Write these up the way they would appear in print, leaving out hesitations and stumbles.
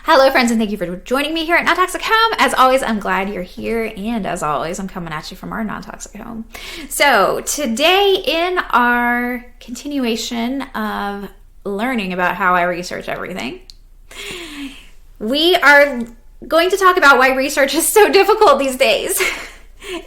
Hello, friends, and thank you for joining me here at Non-Toxic Home. As always, I'm glad you're here, and as always, I'm coming at you from our non-toxic home. So today, in our continuation of learning about how I research everything, we are going to talk about why research is so difficult these days.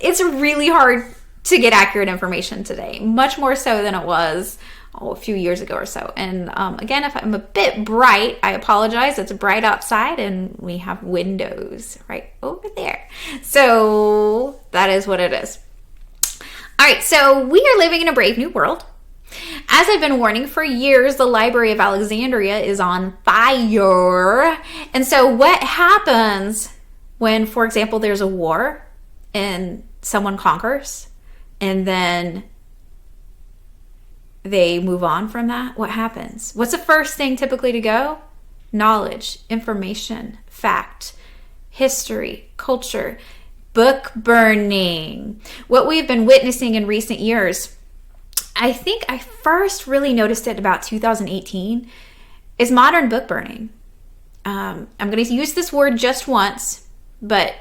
It's really hard to get accurate information today, much more so than it was a few years ago or so. And again, if I'm a bit bright, I apologize. It's bright outside and we have windows right over there. So that is what it is. All right, so we are living in a brave new world. As I've been warning for years, the Library of Alexandria is on fire. And so what happens when, for example, there's a war and someone conquers and then they move on from that? What happens? What's the first thing typically to go? Knowledge, information, fact, history, culture, book burning. What we've been witnessing in recent years, I think I first really noticed it about 2018, is modern book burning. I'm going to use this word just once, but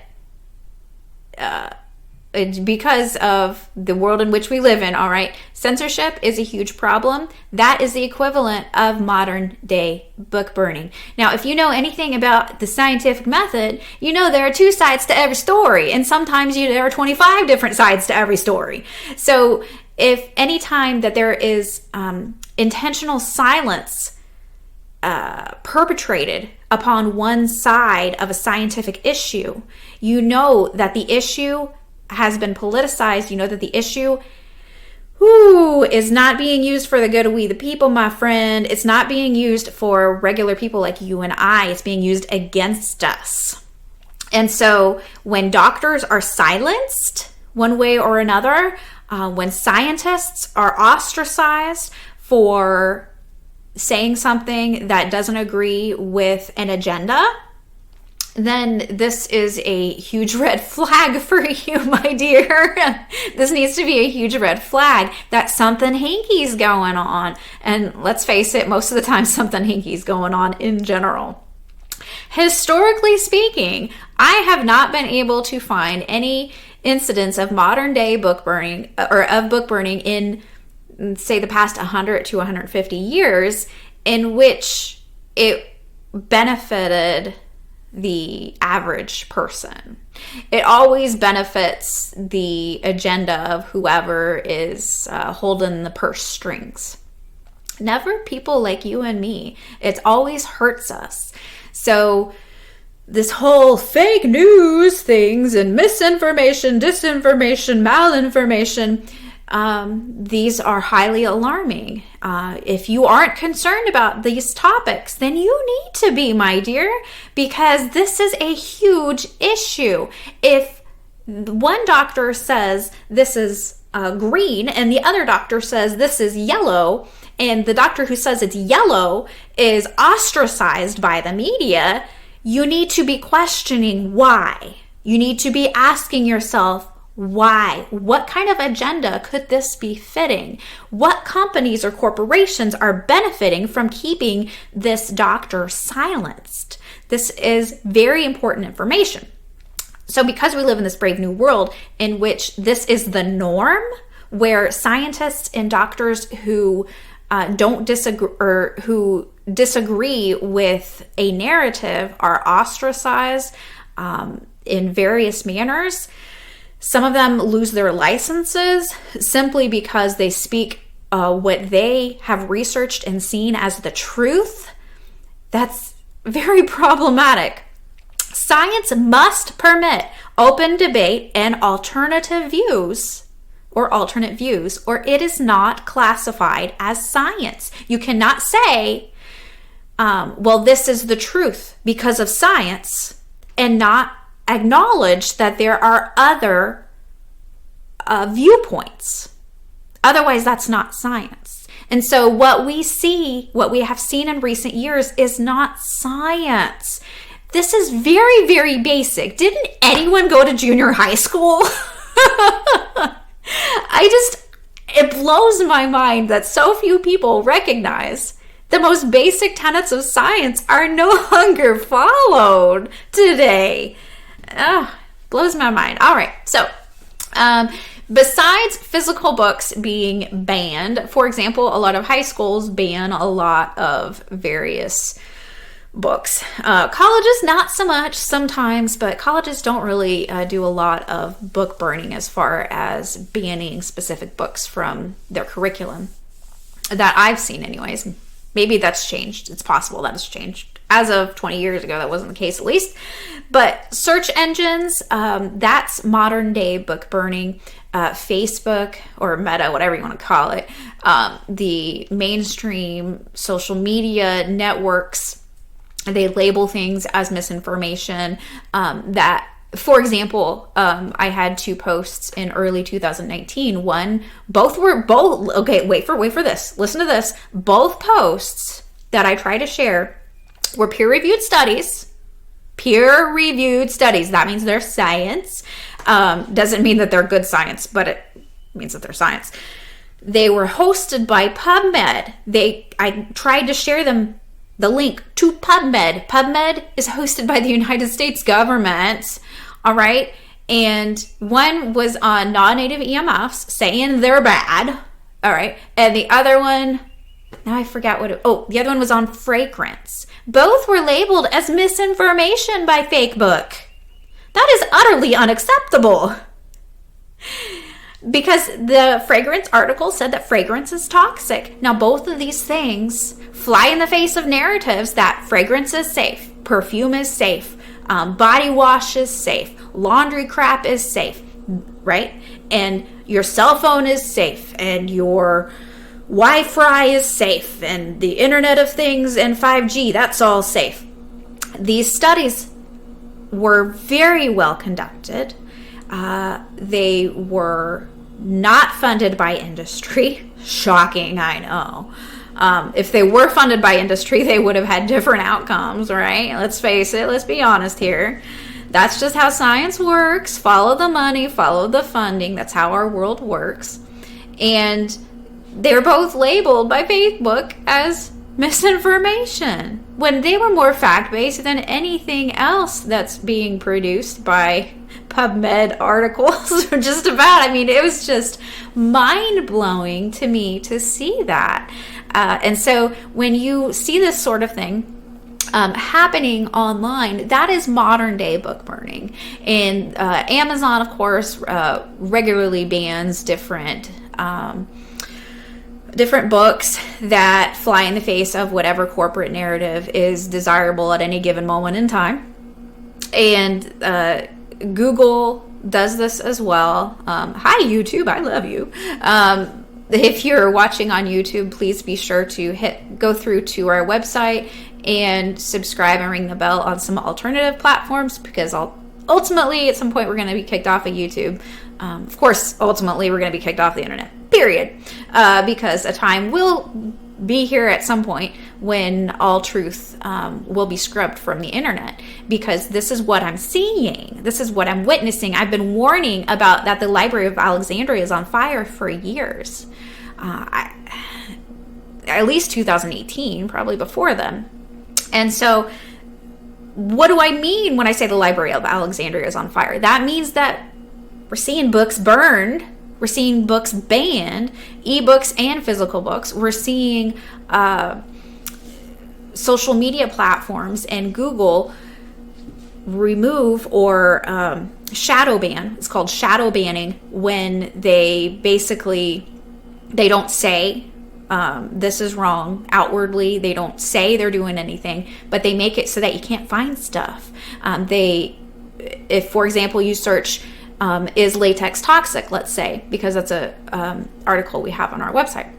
it's because of the world in which we live in, all right? Censorship is a huge problem. That is the equivalent of modern day book burning. Now, if you know anything about the scientific method, you know there are two sides to every story, and sometimes there are 25 different sides to every story. So if any time that there is intentional silence perpetrated upon one side of a scientific issue, you know that the issue has been politicized. You know that the issue is not being used for the good of we the people, my friend. It's not being used for regular people like you and I. It's being used against us. And so when doctors are silenced one way or another, when scientists are ostracized for saying something that doesn't agree with an agenda, then this is a huge red flag for you, my dear. This needs to be a huge red flag that something hinky's going on. And let's face it, most of the time something hinky's going on in general. Historically speaking, I have not been able to find any incidents of modern day book burning or of book burning in, say, the past 100 to 150 years in which it benefited the average person. It always benefits the agenda of whoever is holding the purse strings. Never people like you and me. It always hurts us. So this whole fake news things and misinformation, disinformation, malinformation, these are highly alarming. If you aren't concerned about these topics, then you need to be, my dear, because this is a huge issue. If one doctor says this is green and the other doctor says this is yellow, and the doctor who says it's yellow is ostracized by the media, you need to be questioning why. You need to be asking yourself, why? What kind of agenda could this be fitting? What companies or corporations are benefiting from keeping this doctor silenced? This is very important information. So because we live in this brave new world in which this is the norm, where scientists and doctors who don't disagree or who disagree with a narrative are ostracized in various manners. Some of them lose their licenses simply because they speak what they have researched and seen as the truth. That's very problematic. Science must permit open debate and alternative views or alternate views, or it is not classified as science. You cannot say, well, this is the truth because of science, and not acknowledge that there are other viewpoints. Otherwise, that's not science. And so what we have seen in recent years is not science. This is very, very basic. Didn't anyone go to junior high school? It blows my mind that so few people recognize The most basic tenets of science are no longer followed today. Blows my mind. All right, so besides physical books being banned, for example, a lot of high schools ban a lot of various books. Colleges, not so much sometimes, but colleges don't really do a lot of book burning as far as banning specific books from their curriculum that I've seen anyways. Maybe that's changed. It's possible that it's changed. As of 20 years ago, that wasn't the case at least. But search engines, that's modern day book burning. Facebook or Meta, whatever you want to call it, the mainstream social media networks, they label things as misinformation. For example, I had 2 posts in early 2019. Okay, wait for this. Listen to this. Both posts that I try to share were peer-reviewed studies. Peer-reviewed studies. That means they're science. Doesn't mean that they're good science, but it means that they're science. They were hosted by PubMed. I tried to share them the link to PubMed. PubMed is hosted by the United States government. All right. And one was on non-native EMFs saying they're bad. All right. And the other one, now I forgot the other one was on fragrance. Both were labeled as misinformation by Facebook. That is utterly unacceptable. Because the fragrance article said that fragrance is toxic. Now, both of these things fly in the face of narratives that fragrance is safe, perfume is safe, body wash is safe, laundry crap is safe, right? And your cell phone is safe, and your Wi-Fi is safe, and the Internet of Things and 5G, that's all safe. These studies were very well conducted. They were not funded by industry. Shocking, I know. If they were funded by industry, they would have had different outcomes, right? Let's face it. Let's be honest here. That's just how science works. Follow the money, follow the funding. That's how our world works. And they're both labeled by Facebook as misinformation when they were more fact-based than anything else that's being produced by PubMed articles. Just about. I mean, it was just mind-blowing to me to see that. And so when you see this sort of thing happening online, that is modern day book burning. And Amazon, of course, regularly bans different books that fly in the face of whatever corporate narrative is desirable at any given moment in time. And Google does this as well. Hi, YouTube. I love you. If you're watching on YouTube, please be sure to go through to our website and subscribe and ring the bell on some alternative platforms, because ultimately at some point we're going to be kicked off of YouTube. Of course, ultimately we're going to be kicked off the internet, period. Because a time will be here at some point when all truth will be scrubbed from the internet, because this is what I'm seeing. This is what I'm witnessing. I've been warning about that the Library of Alexandria is on fire for years. At least 2018, probably before then. And so what do I mean when I say the Library of Alexandria is on fire? That means that we're seeing books burned. We're seeing books banned, ebooks and physical books. We're seeing social media platforms and Google remove or shadow ban. It's called shadow banning, when they don't say this is wrong outwardly. They don't say they're doing anything, but they make it so that you can't find stuff. If, for example, you search is latex toxic, let's say, because that's a article we have on our website.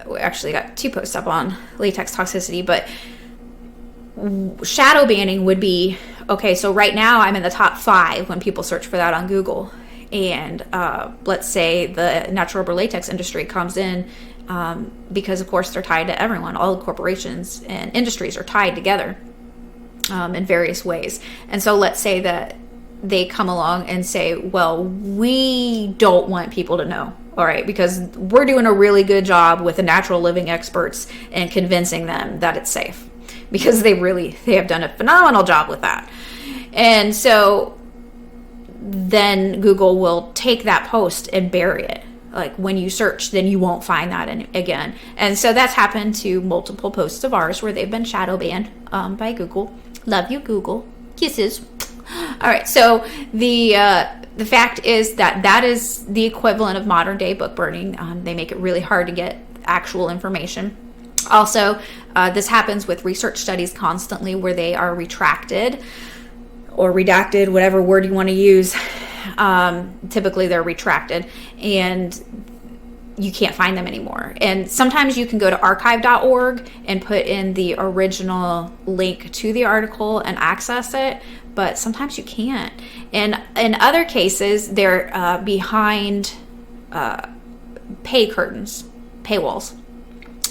We actually got 2 posts up on latex toxicity, but shadow banning would be, okay, so right now I'm in the top 5 when people search for that on Google. And let's say the natural rubber latex industry comes in, because of course they're tied to everyone. All the corporations and industries are tied together in various ways. And so let's say that they come along and say, well, we don't want people to know All right, because we're doing a really good job with the natural living experts and convincing them that it's safe, because they have done a phenomenal job with that. And so then Google will take that post and bury it. Like when you search, then you won't find that again. And so that's happened to multiple posts of ours where they've been shadow banned by Google. Love you, Google. Kisses. All right, so the fact is that is the equivalent of modern day book burning. They make it really hard to get actual information. Also, this happens with research studies constantly where they are retracted or redacted, whatever word you want to use. Typically they're retracted and you can't find them anymore. And sometimes you can go to archive.org and put in the original link to the article and access it, but sometimes you can't. And in other cases, they're behind pay curtains, paywalls.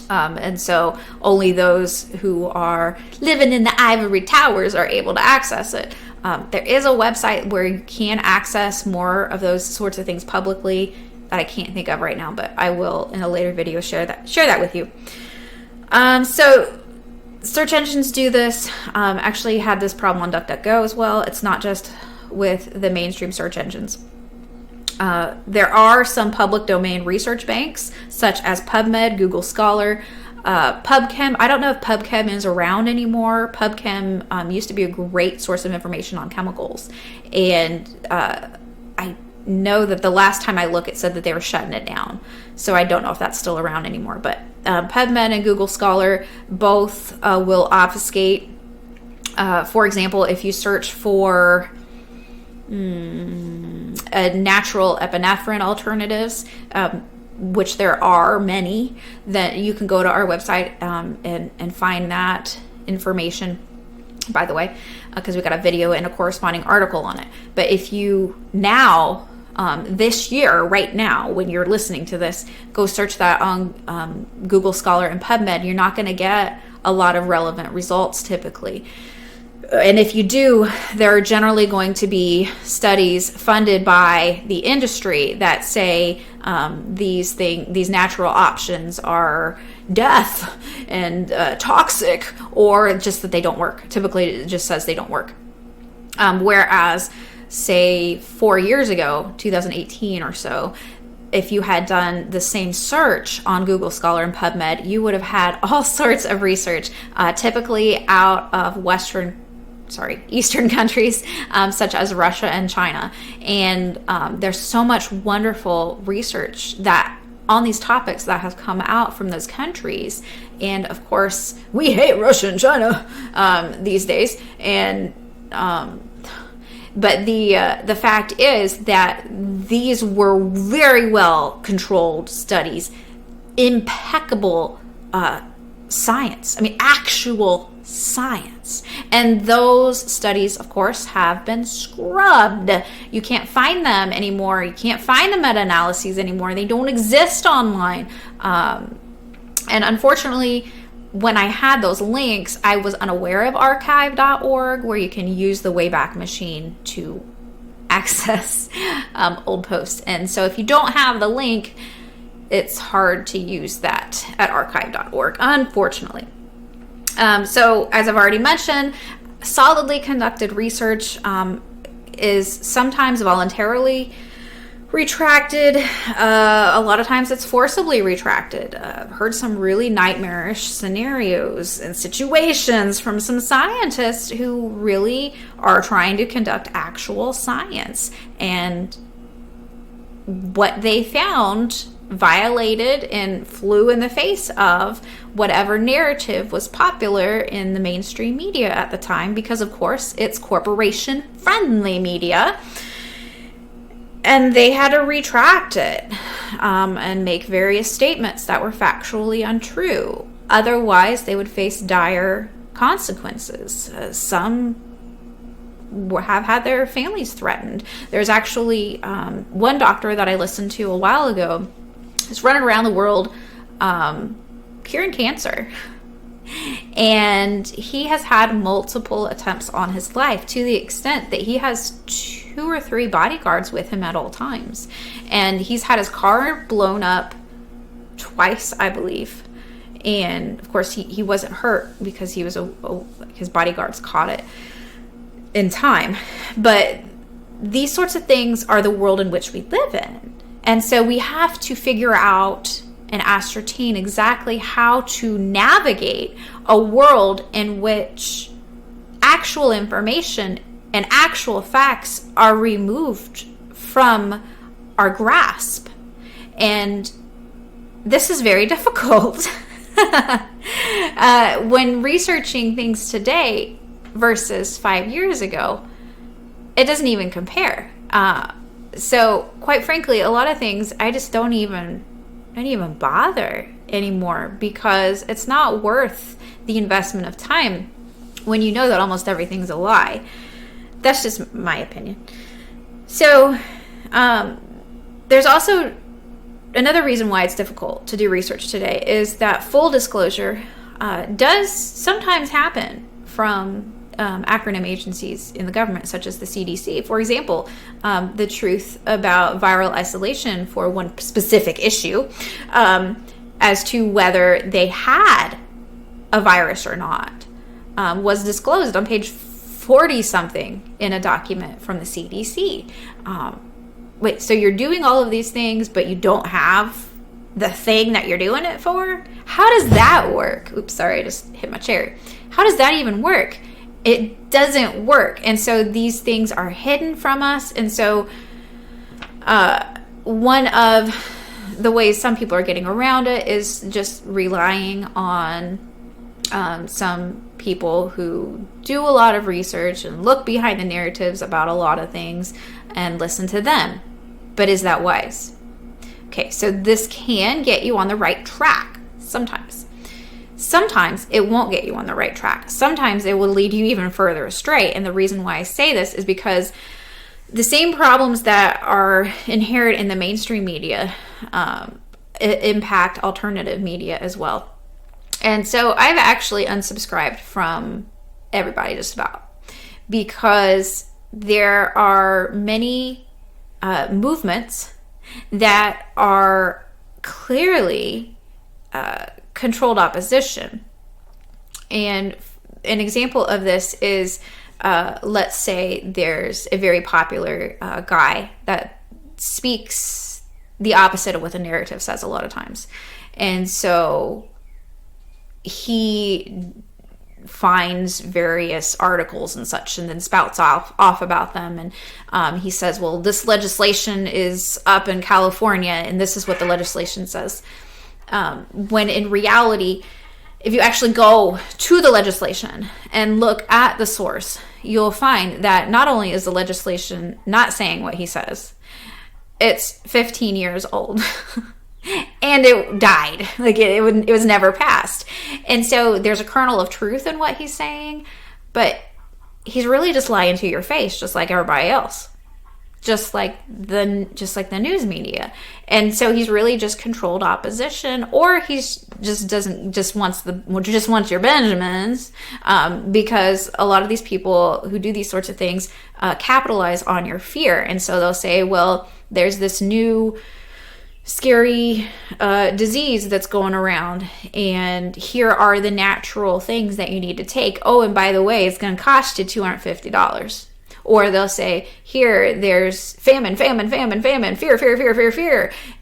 And so only those who are living in the ivory towers are able to access it. There is a website where you can access more of those sorts of things publicly that I can't think of right now, but I will in a later video share that with you. So search engines do this. Actually had this problem on DuckDuckGo as well. It's not just with the mainstream search engines. There are some public domain research banks such as PubMed, Google Scholar, PubChem. I don't know if PubChem is around anymore. PubChem used to be a great source of information on chemicals, and I know that the last time I looked, it said that they were shutting it down. So I don't know if that's still around anymore. But PubMed and Google Scholar both will obfuscate. For example, if you search for a natural epinephrine alternatives, which there are many, that you can go to our website and find that information, by the way, because we got a video and a corresponding article on it. But if you now, this year, right now, when you're listening to this, go search that on Google Scholar and PubMed, you're not going to get a lot of relevant results typically. And if you do, there are generally going to be studies funded by the industry that say these natural options are death and toxic, or just that they don't work. Typically, it just says they don't work. Whereas, say 4 years ago, 2018 or so, if you had done the same search on Google Scholar and PubMed, you would have had all sorts of research, typically out of Eastern countries, such as Russia and China. And there's so much wonderful research that on these topics that has come out from those countries. And of course, we hate Russia and China these days. And but the fact is that these were very well controlled studies, impeccable science. I mean, actual science. And those studies, of course, have been scrubbed. You can't find them anymore. You can't find the meta-analyses anymore. They don't exist online. And unfortunately, when I had those links, I was unaware of archive.org, where you can use the Wayback Machine to access old posts. And so if you don't have the link, it's hard to use that at archive.org, unfortunately. So as I've already mentioned, solidly conducted research is sometimes voluntarily retracted. A lot of times it's forcibly retracted. I've heard some really nightmarish scenarios and situations from some scientists who really are trying to conduct actual science, and what they found violated and flew in the face of whatever narrative was popular in the mainstream media at the time, because of course it's corporation friendly media, and they had to retract it and make various statements that were factually untrue. Otherwise they would face dire consequences. Some have had their families threatened. There's actually one doctor that I listened to a while ago is running around the world curing cancer. And he has had multiple attempts on his life, to the extent that he has 2 or 3 bodyguards with him at all times. And he's had his car blown up twice, I believe. And of course, he wasn't hurt because he was his bodyguards caught it in time. But these sorts of things are the world in which we live in. And so we have to figure out and ascertain exactly how to navigate a world in which actual information and actual facts are removed from our grasp. And this is very difficult. When researching things today versus 5 years ago, it doesn't even compare. So quite frankly, a lot of things I just don't even bother anymore, because it's not worth the investment of time when you know that almost everything's a lie. That's just my opinion. So there's also another reason why it's difficult to do research today is that full disclosure does sometimes happen from acronym agencies in the government, such as the CDC. For example, the truth about viral isolation for one specific issue as to whether they had a virus or not was disclosed on page 40-something in a document from the CDC. Wait, so you're doing all of these things, but you don't have the thing that you're doing it for? How does that work? Oops, sorry, I just hit my chair. How does that even work? It doesn't work. And so these things are hidden from us. And so one of the ways some people are getting around it is just relying on some people who do a lot of research and look behind the narratives about a lot of things and listen to them. But is that wise? Okay, so this can get you on the right track sometimes. Sometimes it won't get you on the right track. Sometimes it will lead you even further astray. And the reason why I say this is because the same problems that are inherent in the mainstream media impact alternative media as well. And so I've actually unsubscribed from everybody just about, because there are many movements that are clearly controlled opposition. And an example of this is, let's say there's a very popular guy that speaks the opposite of what the narrative says a lot of times. And so he finds various articles and such and then spouts off about them. And he says, well, this legislation is up in California and this is what the legislation says. When in reality, if you actually go to the legislation and look at the source, you'll find that not only is the legislation not saying what he says, it's 15 years old. And it died. Like it was never passed. And so there's a kernel of truth in what he's saying, but he's really just lying to your face, just like everybody else, just like the news media. And so he's really just controlled opposition, or he's just wants your Benjamins, because a lot of these people who do these sorts of things capitalize on your fear. And so they'll say, well, there's this new scary disease that's going around, and here are the natural things that you need to take. Oh, and by the way, it's going to cost you $250. Or they'll say, here, there's famine, fear.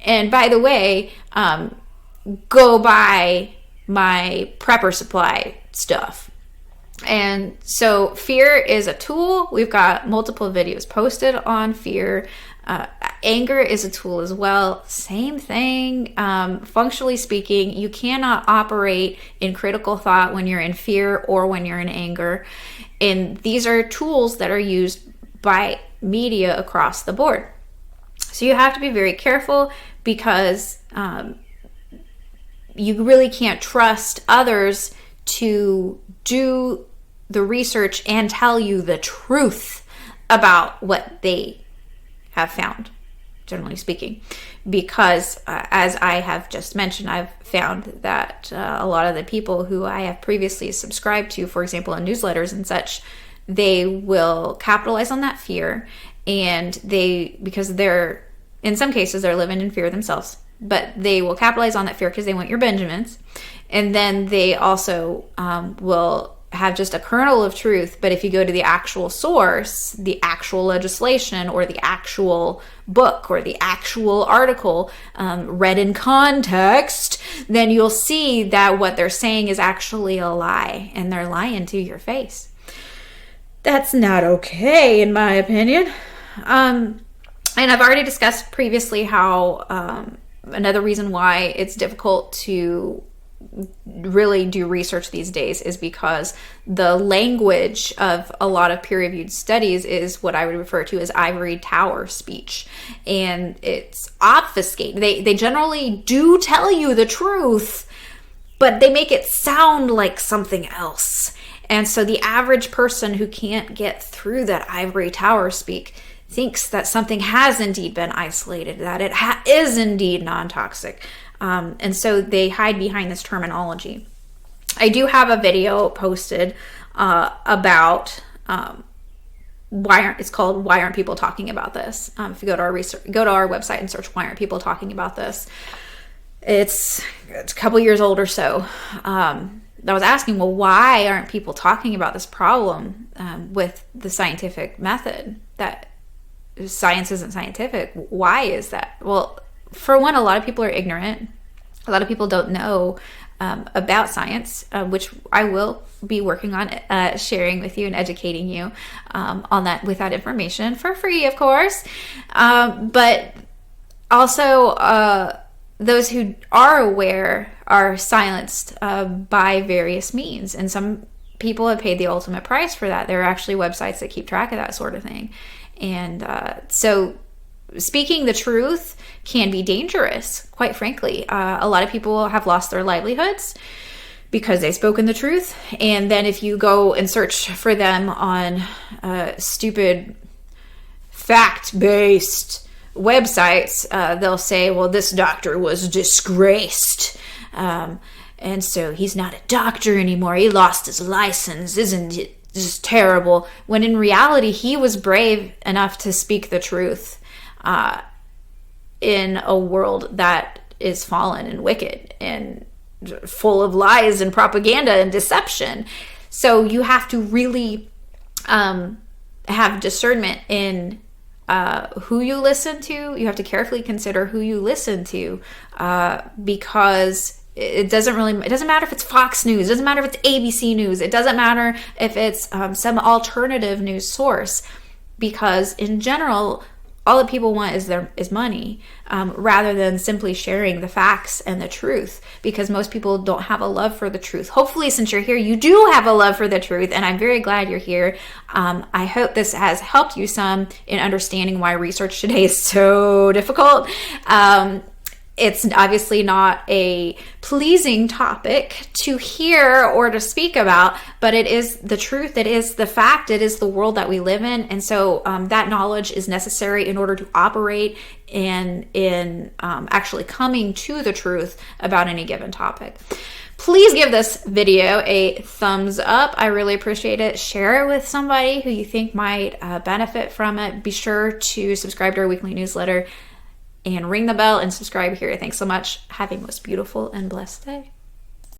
And by the way, go buy my prepper supply stuff. And so fear is a tool. We've got multiple videos posted on fear. Anger is a tool as well. Same thing. Functionally speaking, you cannot operate in critical thought when you're in fear or when you're in anger. And these are tools that are used by media across the board. So you have to be very careful, because you really can't trust others to do the research and tell you the truth about what they have found, generally speaking, because as I have just mentioned, I've found that a lot of the people who I have previously subscribed to, for example, in newsletters and such, they will capitalize on that fear And because they're, in some cases, they're living in fear themselves, but they will capitalize on that fear because they want your Benjamins. And then they also will have just a kernel of truth. But if you go to the actual source, the actual legislation or the actual book or the actual article read in context, then you'll see that what they're saying is actually a lie, and they're lying to your face. That's not okay, in my opinion. And I've already discussed previously how another reason why it's difficult to really do research these days is because the language of a lot of peer-reviewed studies is what I would refer to as ivory tower speech, and it's obfuscated. They generally do tell you the truth, but they make it sound like something else. And so the average person who can't get through that ivory tower speak thinks that something has indeed been isolated, that it is indeed non-toxic. And so they hide behind this terminology. I do have a video posted about it's called "Why Aren't People Talking About This?" If you go to our website and search "Why Aren't People Talking About This?" It's a couple years old or so. I was asking, well, why aren't people talking about this problem with the scientific method? That science isn't scientific. Why is that? Well, for one, a lot of people are ignorant. A lot of people don't know about science, which I will be working on sharing with you and educating you on that with that information for free, of course. But also, those who are aware are silenced by various means, and some people have paid the ultimate price for that. There are actually websites that keep track of that sort of thing, and so speaking the truth can be dangerous, quite frankly. A lot of people have lost their livelihoods because they've spoken the truth. And then if you go and search for them on stupid fact-based websites, they'll say, well, this doctor was disgraced. And so he's not a doctor anymore. He lost his license. Isn't it just terrible? When in reality, he was brave enough to speak the truth in a world that is fallen and wicked and full of lies and propaganda and deception. So you have to really have discernment in who you listen to. You have to carefully consider who you listen to because it doesn't matter if it's Fox News, it doesn't matter if it's ABC News, it doesn't matter if it's some alternative news source, because in general, all that people want is money, rather than simply sharing the facts and the truth, because most people don't have a love for the truth. Hopefully, since you're here, you do have a love for the truth, and I'm very glad you're here. I hope this has helped you some in understanding why research today is so difficult. It's obviously not a pleasing topic to hear or to speak about, but it is the truth, it is the fact, it is the world that we live in. And so that knowledge is necessary in order to operate in actually coming to the truth about any given topic. Please give this video a thumbs up. I really appreciate it. Share it with somebody who you think might benefit from it. Be sure to subscribe to our weekly newsletter and ring the bell and subscribe here. Thanks so much. Have a most beautiful and blessed day.